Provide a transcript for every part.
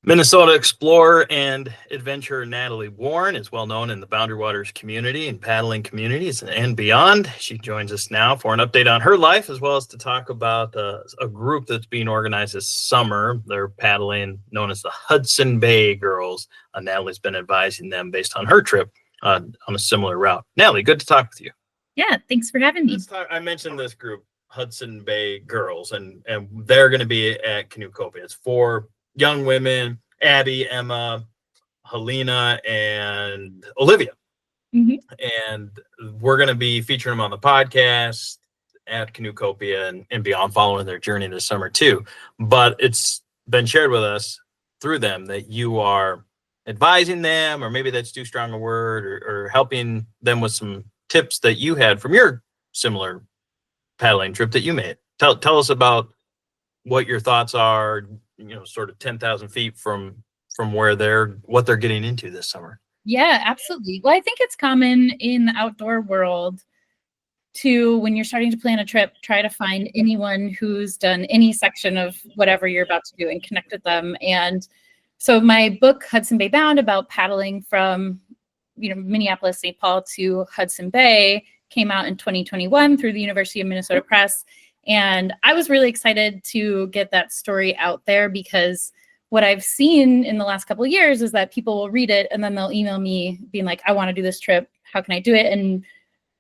Minnesota explorer and adventurer Natalie Warren is well known in the Boundary Waters community and paddling communities and beyond. She joins us now for an update on her life, as well as to talk about a group that's being organized this summer. They're paddling, known as the Hudson Bay Girls. Natalie's been advising them based on her trip on a similar route. Natalie, good to talk with you. Yeah, thanks for having me. I mentioned this group, Hudson Bay Girls, and they're going to be at Canoecopia. It's 4 young women, Abby, Emma, Helena, and Olivia. Mm-hmm. And we're going to be featuring them on the podcast at Canoecopia and beyond, following their journey this summer too. But it's been shared with us through them that you are advising them, or maybe that's too strong a word, or helping them with some tips that you had from your similar paddling trip that you made. Tell us about what your thoughts are, sort of 10,000 feet from what they're getting into this summer. Yeah, absolutely. Well, I think it's common in the outdoor world to, when you're starting to plan a trip, try to find anyone who's done any section of whatever you're about to do and connect with them. And so my book, Hudson Bay Bound, about paddling from Minneapolis, St. Paul to Hudson Bay, came out in 2021 through the University of Minnesota Press. And I was really excited to get that story out there, because what I've seen in the last couple of years is that people will read it and then they'll email me being like, I want to do this trip. How can I do it? And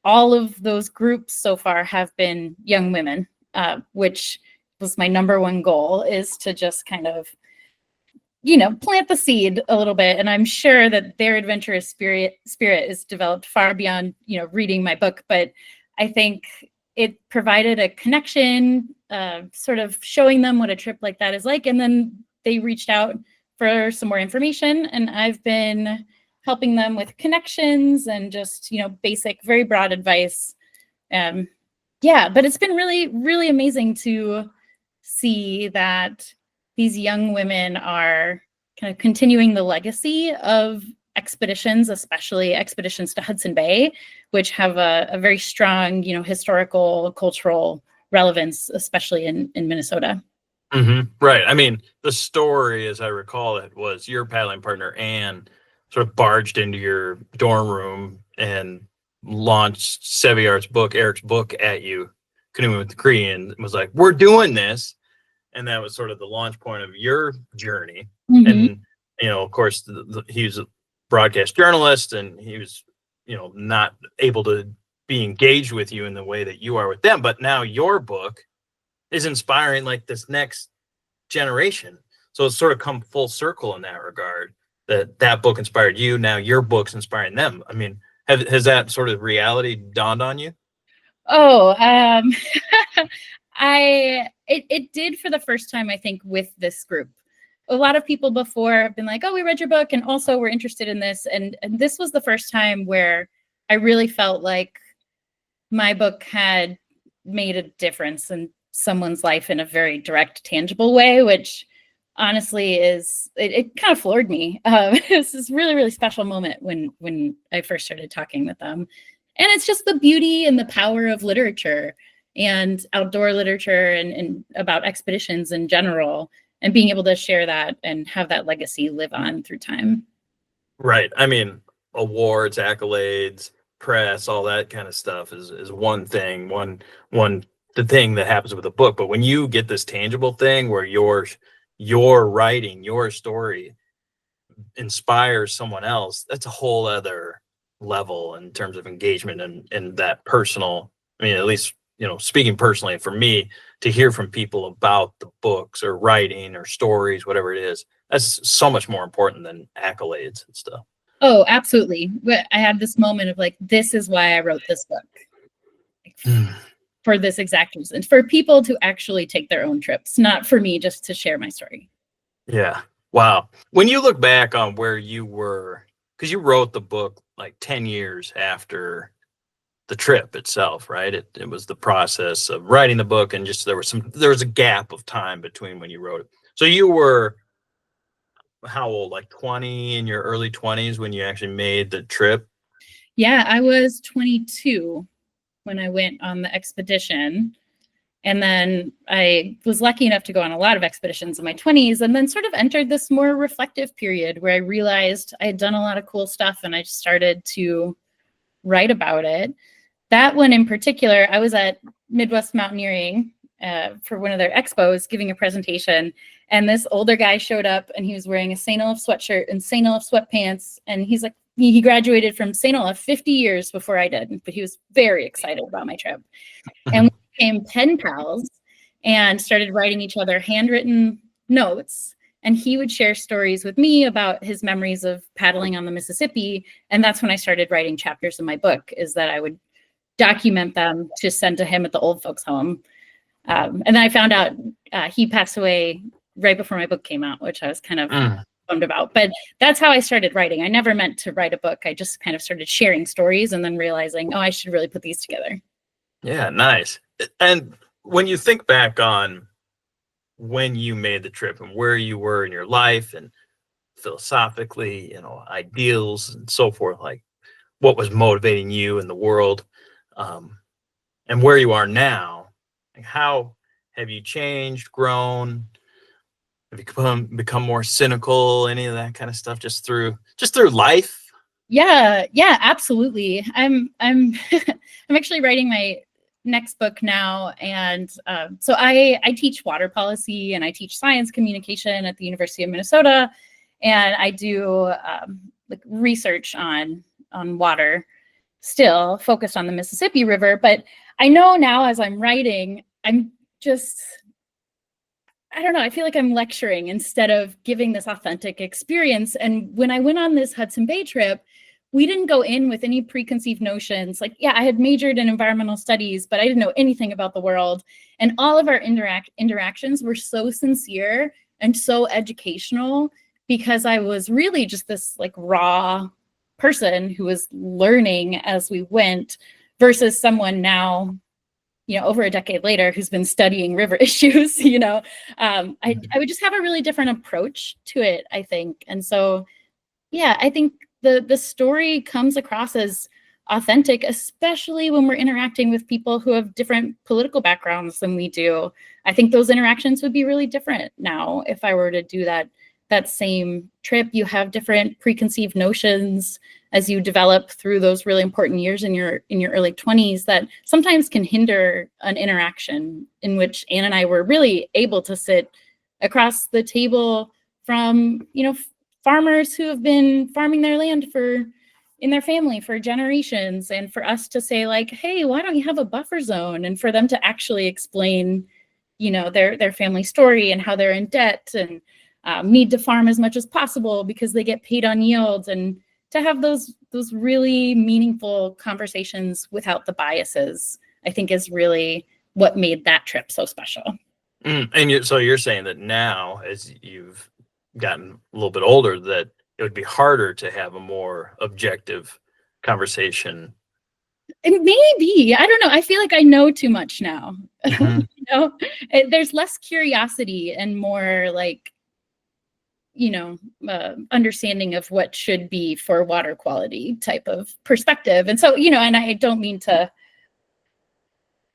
all of those groups so far have been young women, which was my number one goal, is to just kind of, plant the seed a little bit. And I'm sure that their adventurous spirit is developed far beyond, reading my book. But I think it provided a connection, sort of showing them what a trip like that is like. And then they reached out for some more information, and I've been helping them with connections and just, basic, very broad advice. But it's been really, really amazing to see that these young women are kind of continuing the legacy of expeditions, especially expeditions to Hudson Bay, which have a very strong, historical, cultural relevance, especially in Minnesota. Mm-hmm. Right. I mean, the story, as I recall it, was your paddling partner, Anne, sort of barged into your dorm room and launched Sevillard's book, Eric's book, at you, Canoeing with the Cree, and was like, we're doing this. And that was sort of the launch point of your journey. Mm-hmm. And, of course, he was a broadcast journalist, and he was, not able to be engaged with you in the way that you are with them. But now your book is inspiring like this next generation. So it's sort of come full circle in that regard, that book inspired you. Now your book's inspiring them. I mean, has that sort of reality dawned on you? Oh, it did for the first time, I think, with this group. A lot of people before have been like, oh, we read your book, and also we're interested in this. And this was the first time where I really felt like my book had made a difference in someone's life in a very direct, tangible way, which honestly it kind of floored me. It's this really, really special moment when I first started talking with them. And it's just the beauty and the power of literature and outdoor literature and about expeditions in general, and being able to share that and have that legacy live on through time. Right. I mean, awards, accolades, press, all that kind of stuff is one thing, the thing that happens with a book. But when you get this tangible thing where your writing, your story inspires someone else, that's a whole other level in terms of engagement and that personal. I mean, at least, speaking personally for me, to hear from people about the books or writing or stories, whatever it is, that's so much more important than accolades and stuff. Oh, absolutely. I had this moment of like, this is why I wrote this book. For this exact reason, for people to actually take their own trips, not for me just to share my story. Yeah. Wow. When you look back on where you were, because you wrote the book like 10 years after the trip itself, right? It was the process of writing the book, and just there was a gap of time between when you wrote it. So you were how old, like 20, in your early 20s when you actually made the trip? Yeah, I was 22 when I went on the expedition. And then I was lucky enough to go on a lot of expeditions in my 20s, and then sort of entered this more reflective period where I realized I had done a lot of cool stuff and I just started to write about it. That one in particular, I was at Midwest Mountaineering for one of their expos giving a presentation, and this older guy showed up and he was wearing a St. Olaf sweatshirt and St. Olaf sweatpants, and he's like, he graduated from St. Olaf 50 years before I did, but he was very excited about my trip. And we became pen pals and started writing each other handwritten notes. And he would share stories with me about his memories of paddling on the Mississippi. And that's when I started writing chapters in my book, is that I would document them to send to him at the old folks home. And then I found out he passed away right before my book came out, which I was kind of bummed about. But that's how I started writing. I never meant to write a book. I just kind of started sharing stories and then realizing, oh, I should really put these together. Yeah, nice. And when you think back on when you made the trip and where you were in your life and philosophically, ideals and so forth, like what was motivating you in the world, and where you are now, like how have you changed, grown? Have you become more cynical, any of that kind of stuff, just through life? Yeah, absolutely. I'm actually writing my next book now, and so I teach water policy and I teach science communication at the University of Minnesota, and I do like research on water, still focused on the Mississippi River. But I know now as I'm writing, I'm just, I don't know, I feel like I'm lecturing instead of giving this authentic experience. And when I went on this Hudson Bay trip, we didn't go in with any preconceived notions. Like, yeah, I had majored in environmental studies, but I didn't know anything about the world. And all of our interactions were so sincere and so educational, because I was really just this like raw person who was learning as we went, versus someone now, over a decade later, who's been studying river issues. I would just have a really different approach to it, I think. And so, yeah, I think the story comes across as authentic, especially when we're interacting with people who have different political backgrounds than we do. I think those interactions would be really different now if I were to do that same trip. You have different preconceived notions as you develop through those really important years in your early 20s that sometimes can hinder an interaction, in which Anne and I were really able to sit across the table from, farmers who have been farming their land in their family for generations, and for us to say like, hey, why don't you have a buffer zone? And for them to actually explain, their family story and how they're in debt and need to farm as much as possible because they get paid on yields, and to have those really meaningful conversations without the biases, I think is really what made that trip so special. And so you're saying that now, as you've gotten a little bit older, that it would be harder to have a more objective conversation. It may be. I don't know. I feel like I know too much now. There's less curiosity and more like, understanding of what should be for water quality type of perspective. And so, and I don't mean to,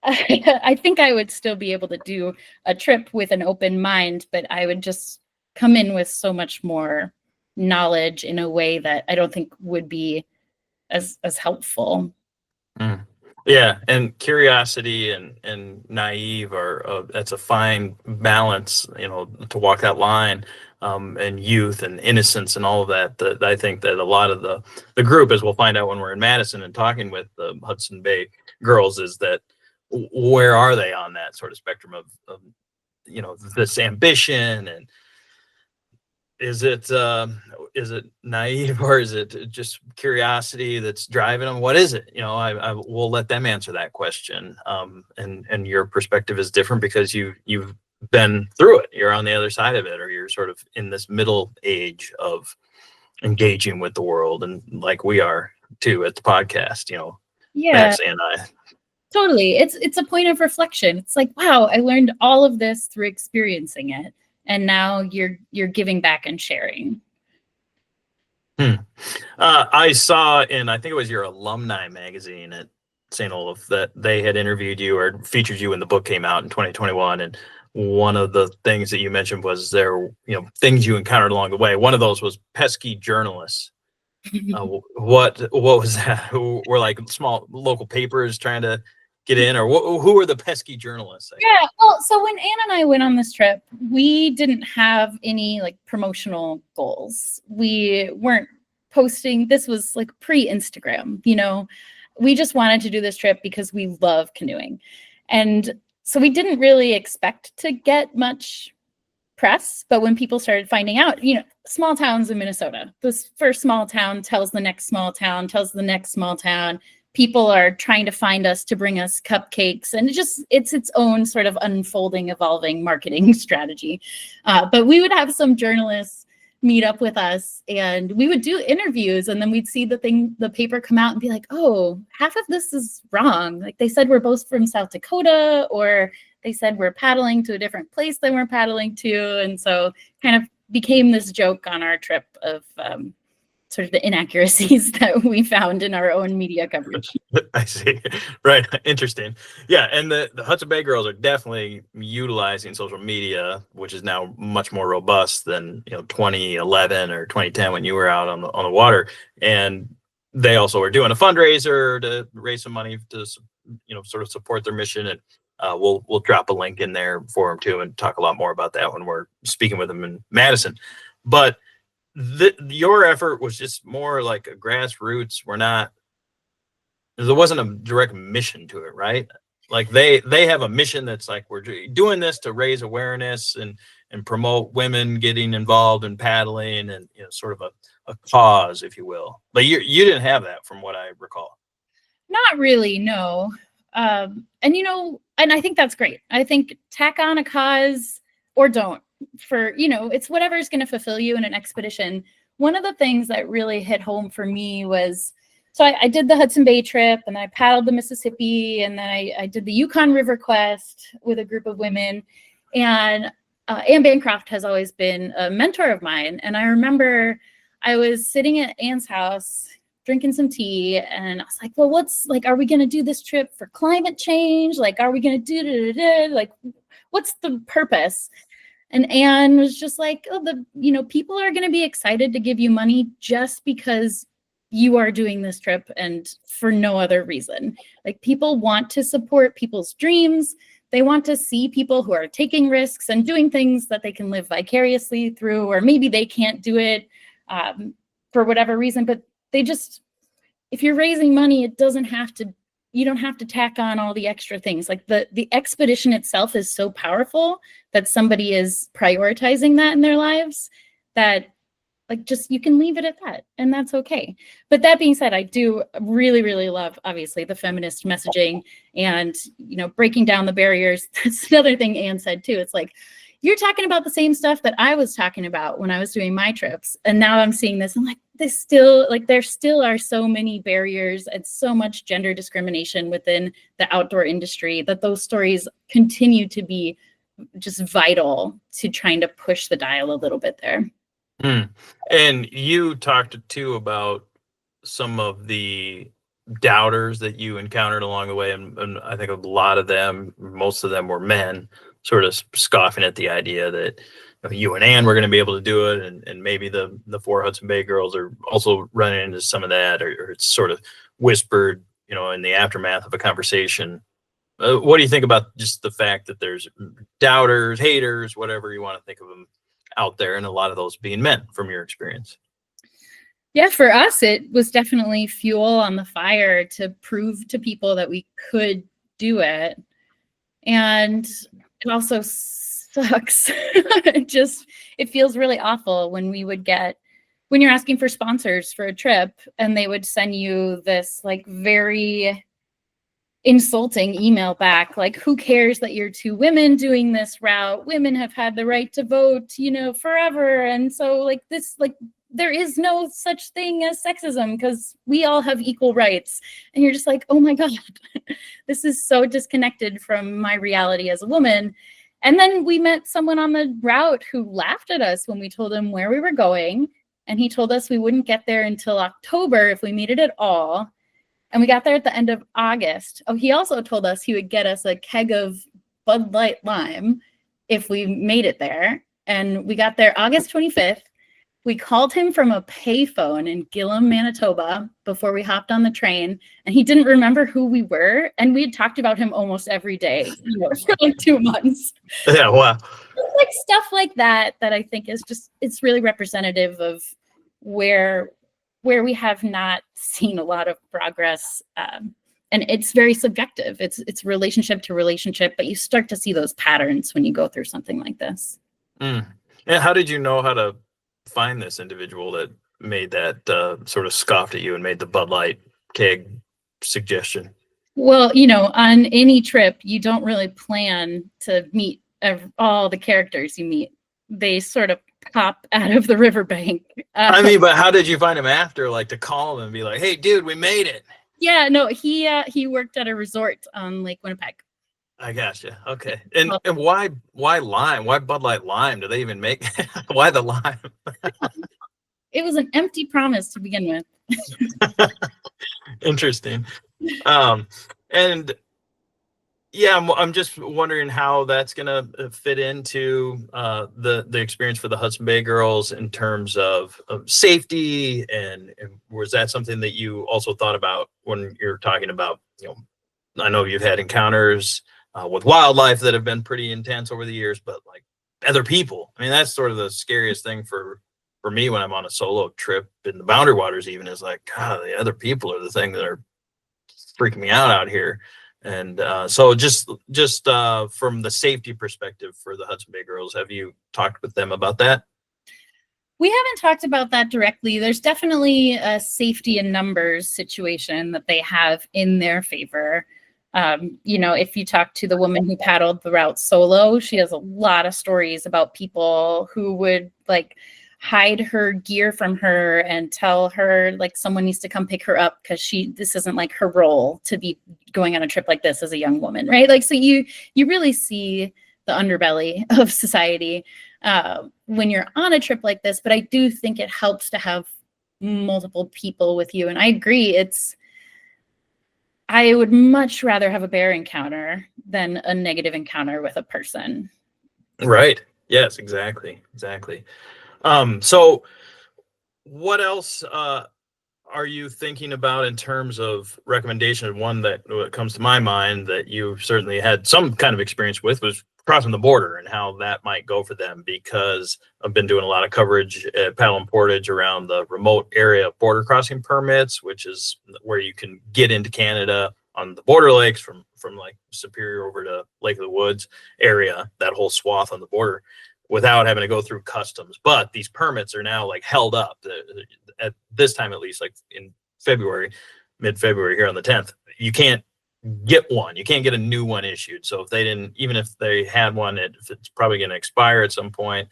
I think I would still be able to do a trip with an open mind, but I would just come in with so much more knowledge in a way that I don't think would be as helpful. Yeah, and curiosity and naive that's a fine balance, to walk that line, and youth and innocence and all of that. That I think that a lot of the group, as we'll find out when we're in Madison and talking with the Hudson Bay Girls, is that where are they on that sort of spectrum of this ambition, and is it naive, or is it just curiosity that's driving them? What is it? I will let them answer that question. And your perspective is different because you've been through it. You're on the other side of it, or you're sort of in this middle age of engaging with the world, and like we are too at the podcast. Yeah, Maxie and I. Totally. It's a point of reflection. It's like, wow, I learned all of this through experiencing it, and now you're giving back and sharing. I saw I think it was your alumni magazine at St. Olaf, that they had interviewed you or featured you when the book came out in 2021. And one of the things that you mentioned was there, things you encountered along the way. One of those was pesky journalists. What was that? Who were like small local papers trying to get in, or who were the pesky journalists? Yeah, well, so when Anne and I went on this trip, we didn't have any like promotional goals. We weren't posting. This was like pre-Instagram, we just wanted to do this trip because we love canoeing. And so we didn't really expect to get much press, but when people started finding out, small towns in Minnesota, this first small town tells the next small town, tells the next small town. People are trying to find us to bring us cupcakes, and it's its own sort of unfolding, evolving marketing strategy. But we would have some journalists meet up with us, and we would do interviews, and then we'd see the paper come out and be like, oh, half of this is wrong. Like they said we're both from South Dakota, or they said we're paddling to a different place than we're paddling to. And so kind of became this joke on our trip of sort of the inaccuracies that we found in our own media coverage. I see. Right. Interesting. Yeah. And the Hudson Bay Girls are definitely utilizing social media, which is now much more robust than, 2011 or 2010 when you were out on the water. And they also are doing a fundraiser to raise some money to, sort of support their mission. And we'll drop a link in there for them too, and talk a lot more about that when we're speaking with them in Madison. But your effort was just more like a grassroots. There wasn't a direct mission to it, right? Like they have a mission that's like, we're doing this to raise awareness and promote women getting involved in paddling, and sort of a cause, if you will. But you didn't have that, from what I recall. Not really, no. And I think that's great. I think tack on a cause or don't, for, it's whatever's going to fulfill you in an expedition. One of the things that really hit home for me was, so I did the Hudson Bay trip, and I paddled the Mississippi, and then I did the Yukon River Quest with a group of women. And Anne Bancroft has always been a mentor of mine. And I remember I was sitting at Anne's house drinking some tea, and I was like, well, are we going to do this trip for climate change? Like, are we going to do, like, what's the purpose? And Anne was just like, oh, people are going to be excited to give you money just because you are doing this trip, and for no other reason. Like, people want to support people's dreams. They want to see people who are taking risks and doing things that they can live vicariously through, or maybe they can't do it for whatever reason, but if you're raising money, you don't have to tack on all the extra things. Like the expedition itself is so powerful that somebody is prioritizing that in their lives, that you can leave it at that, and that's okay. But that being said, I do really, really love, obviously, the feminist messaging and, breaking down the barriers. That's another thing Anne said too. It's like, you're talking about the same stuff that I was talking about when I was doing my trips. And now I'm seeing this. I'm like, there still are so many barriers and so much gender discrimination within the outdoor industry, that those stories continue to be just vital to trying to push the dial a little bit there. And you talked too about some of the doubters that you encountered along the way. And I think most of them were men, sort of scoffing at the idea that you and Anne were going to be able to do it, and maybe the 4 Hudson Bay Girls are also running into some of that, or it's sort of whispered, in the aftermath of a conversation. What do you think about just the fact that there's doubters, haters, whatever you want to think of them out there, and a lot of those being men, from your experience? Yeah, for us, it was definitely fuel on the fire to prove to people that we could do it. And it also sucks. It feels really awful when you're asking for sponsors for a trip, and they would send you this like very insulting email back, like, who cares that you're 2 women doing this route? Women have had the right to vote, forever. And so there is no such thing as sexism because we all have equal rights. And you're just like, oh my God, this is so disconnected from my reality as a woman. And then we met someone on the route who laughed at us when we told him where we were going. And he told us we wouldn't get there until October if we made it at all. And we got there at the end of August. Oh, he also told us he would get us a keg of Bud Light Lime if we made it there. And we got there August 25th. We called him from a payphone in Gillum, Manitoba before we hopped on the train, and he didn't remember who we were. And we had talked about him almost every day, for like 2 months. Yeah, wow. Like stuff like that I think is just, it's really representative of where we have not seen a lot of progress. And it's very subjective. It's relationship to relationship, but you start to see those patterns when you go through something like this. And how did you know how to find this individual that made that sort of scoffed at you and made the Bud Light keg suggestion? Well, on any trip, you don't really plan to meet all the characters you meet. They sort of pop out of the riverbank. I mean, but how did you find him after, like to call him and be like, hey, dude, we made it? Yeah, no, he worked at a resort on Lake Winnipeg. I gotcha. Okay. And why lime? Why Bud Light Lime? Do they even make why the lime? It was an empty promise to begin with. Interesting. And yeah, I'm just wondering how that's gonna fit into the experience for the Hudson Bay Girls in terms of safety, and was that something that you also thought about when you're talking about, I know you've had encounters with wildlife that have been pretty intense over the years, but like other people, I mean, that's sort of the scariest thing for me when I'm on a solo trip in the Boundary Waters, even, is like, God, the other people are the thing that are freaking me out here. And so just from the safety perspective for the Hudson Bay Girls, have you talked with them about that? We haven't talked about that directly. There's definitely a safety in numbers situation that they have in their favor. If you talk to the woman who paddled the route solo, she has a lot of stories about people who would like hide her gear from her and tell her like someone needs to come pick her up because this isn't like her role to be going on a trip like this as a young woman, right? Like, so you really see the underbelly of society when you're on a trip like this. But I do think it helps to have multiple people with you. And I agree, I would much rather have a bear encounter than a negative encounter with a person. Right. Yes, exactly. So what else are you thinking about in terms of recommendation? One that comes to my mind that you certainly had some kind of experience with was crossing the border and how that might go for them, because I've been doing a lot of coverage at Paddle and Portage around the remote area border crossing permits, which is where you can get into Canada on the border lakes from like Superior over to Lake of the Woods area, that whole swath on the border, without having to go through customs. But these permits are now like held up at this time, at least like in mid-February here on the 10th, you can't get one. You can't get a new one issued. So if they didn't, even if they had one, if it's probably going to expire at some point,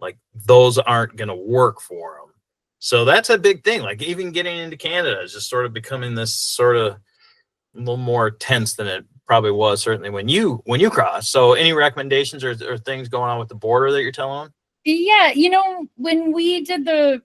like those aren't going to work for them. So that's a big thing. Like even getting into Canada is just sort of becoming this sort of a little more tense than it probably was certainly when you cross. So any recommendations or things going on with the border that you're telling them? Yeah, when we did the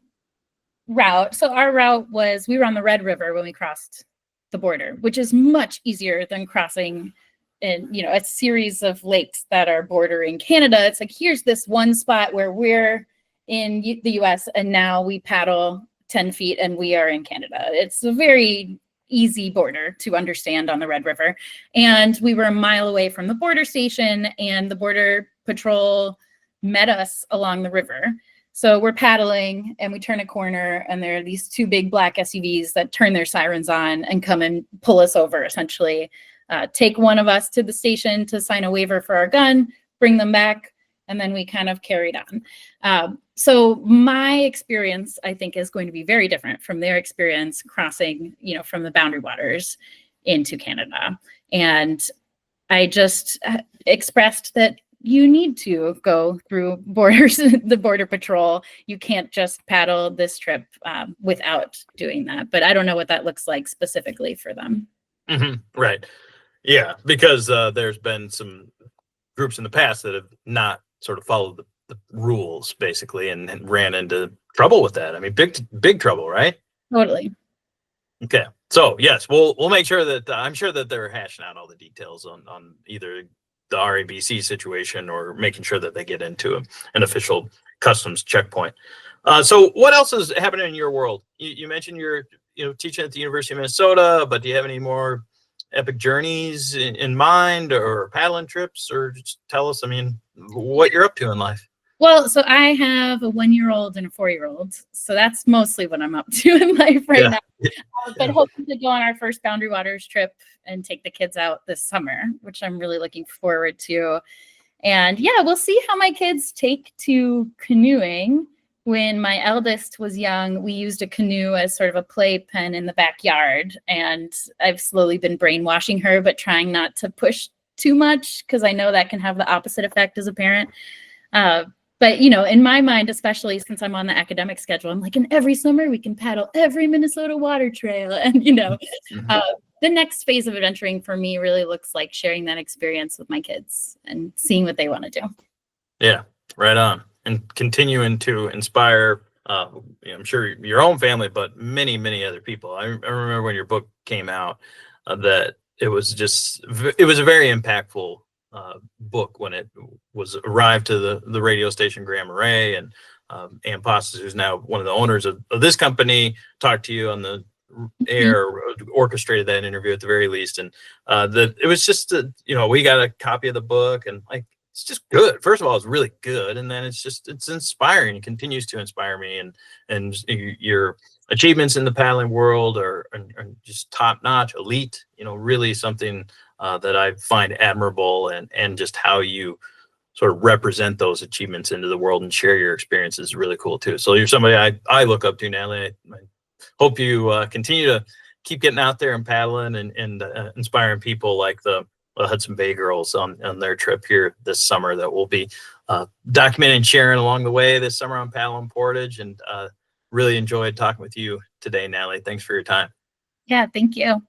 route, so our route was, we were on the Red River when we crossed the border, which is much easier than crossing in a series of lakes that are bordering Canada. It's like, here's this one spot where we're in the US and now we paddle 10 feet and we are in Canada. It's a very easy border to understand on the Red River. And we were a mile away from the border station, and the Border Patrol met us along the river. So we're paddling and we turn a corner and there are these two big black SUVs that turn their sirens on and come and pull us over, essentially. Take one of us to the station to sign a waiver for our gun, bring them back, and then we kind of carried on. So my experience, I think, is going to be very different from their experience crossing, from the Boundary Waters into Canada. And I just expressed that you need to go through borders, the Border Patrol. You can't just paddle this trip without doing that. But I don't know what that looks like specifically for them. Mm-hmm. Right. Yeah, because there's been some groups in the past that have not sort of followed the rules, basically, and ran into trouble with that. I mean, big trouble, right? Totally. Okay. So yes, we'll make sure that I'm sure that they're hashing out all the details on either the RABC situation or making sure that they get into an official customs checkpoint. So what else is happening in your world? You mentioned you're teaching at the University of Minnesota, but do you have any more epic journeys in mind or paddling trips, or just tell us, I mean, what you're up to in life? Well, so I have a 1-year-old and a 4-year-old. So that's mostly what I'm up to in life right Yeah. now. But hoping to go on our first Boundary Waters trip and take the kids out this summer, which I'm really looking forward to. And yeah, we'll see how my kids take to canoeing. When my eldest was young, we used a canoe as sort of a playpen in the backyard. And I've slowly been brainwashing her, but trying not to push too much because I know that can have the opposite effect as a parent. But, in my mind, especially since I'm on the academic schedule, I'm like, and every summer we can paddle every Minnesota water trail. And, the next phase of adventuring for me really looks like sharing that experience with my kids and seeing what they want to do. Yeah, right on. And continuing to inspire, I'm sure your own family, but many, many other people. I remember when your book came out, that it was a very impactful book when it was arrived to the radio station Grand Marais, and Ann Postis, who's now one of the owners of this company, talked to you on the air, orchestrated that interview at the very least. And it was just we got a copy of the book, and like, it's just good. First of all, it's really good, and then it's inspiring. It continues to inspire me, and your achievements in the paddling world are just top notch, elite. Really something that I find admirable, and just how you sort of represent those achievements into the world and share your experiences is really cool too. So you're somebody I look up to, Natalie. I hope you continue to keep getting out there and paddling and inspiring people like the Hudson Bay Girls on their trip here this summer that we'll be documenting and sharing along the way this summer on Paddle and Portage. And really enjoyed talking with you today, Natalie. Thanks for your time. Yeah, thank you.